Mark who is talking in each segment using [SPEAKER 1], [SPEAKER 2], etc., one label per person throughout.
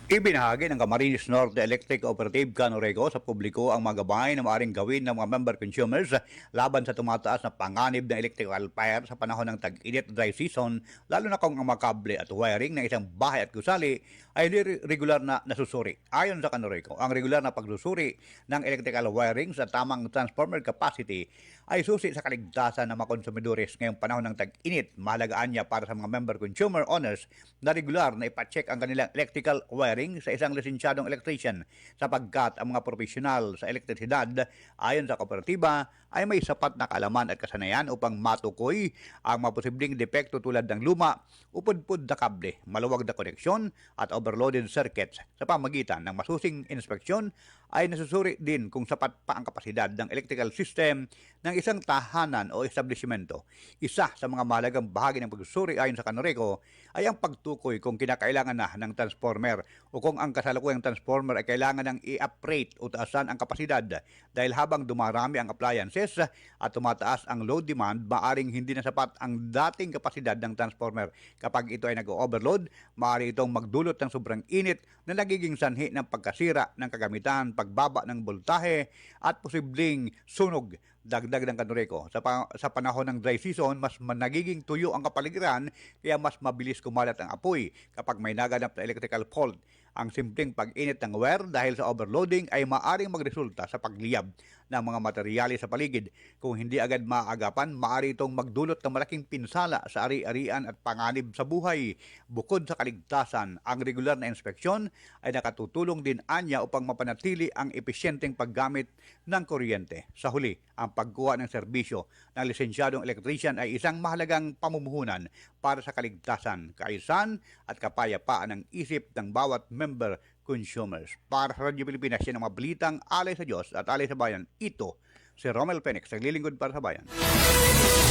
[SPEAKER 1] Ibinahagi ng Camarines Norte Electric Cooperative Canorego sa publiko ang mga gabay na maaaring gawin ng mga member consumers laban sa tumataas na panganib ng electrical fire sa panahon ng tag-init dry season, lalo na kung ang mga kable at wiring ng isang bahay at gusali ay regular na nasusuri. Ayon sa Canorego, ang regular na pagsusuri ng electrical wiring sa tamang transformer capacity ay susi sa kaligtasan ng mga konsumidores ngayong panahon ng tag-init. Mahalagaan niya para sa mga member consumer owners na regular na ipacheck ang kanilang electrical wiring sa isang lisensyadong electrician sapagkat ang mga profesional sa elektrisidad ayon sa kooperatiba ay may sapat na kaalaman at kasanayan upang matukoy ang mga posibleng depekto tulad ng luma, upod-pod na kable, maluwag na koneksyon at overloaded circuits. Sa pamagitan ng masusing inspeksyon ay nasusuri din kung sapat pa ang kapasidad ng electrical system ng isang tahanan o establishmento. Isa sa mga mahalagang bahagi ng pagsusuri ayon sa Canorego ay ang pagtukoy kung kinakailangan na ng transformer o kung ang kasalukuyang transformer ay kailangan ng i-uprate o taasan ang kapasidad dahil habang dumarami ang appliances at tumataas ang load demand, maaring hindi na sapat ang dating kapasidad ng transformer. Kapag ito ay nag-overload, maaari itong magdulot ng sobrang init na nagiging sanhi ng pagkasira ng kagamitan, pagbaba ng voltahe at posibleng sunog. Dagdag ng Canorego, sa panahon ng dry season, mas nagiging tuyo ang kapaligiran kaya mas mabilis kumalat ang apoy kapag may naganap na electrical fault. Ang simpleng pag-init ng wire dahil sa overloading ay maaring magresulta sa pagliyab ng mga materyales sa paligid. Kung hindi agad maaagapan, maaari itong magdulot ng malaking pinsala sa ari-arian at panganib sa buhay. Bukod sa kaligtasan, ang regular na inspeksyon ay nakatutulong din anya upang mapanatili ang epesyenteng paggamit ng kuryente. Sa huli, ang pagkuha ng serbisyo ng lisensyadong electrician ay isang mahalagang pamumuhunan para sa kaligtasan, kaayusan at kapayapaan ng isip ng bawat member consumers. Para sa Radyo Pilipinas, yan ang mga balitang alay sa Diyos at alay sa bayan. Ito si Romel Penix, naglilingkod para sa bayan.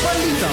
[SPEAKER 2] Balita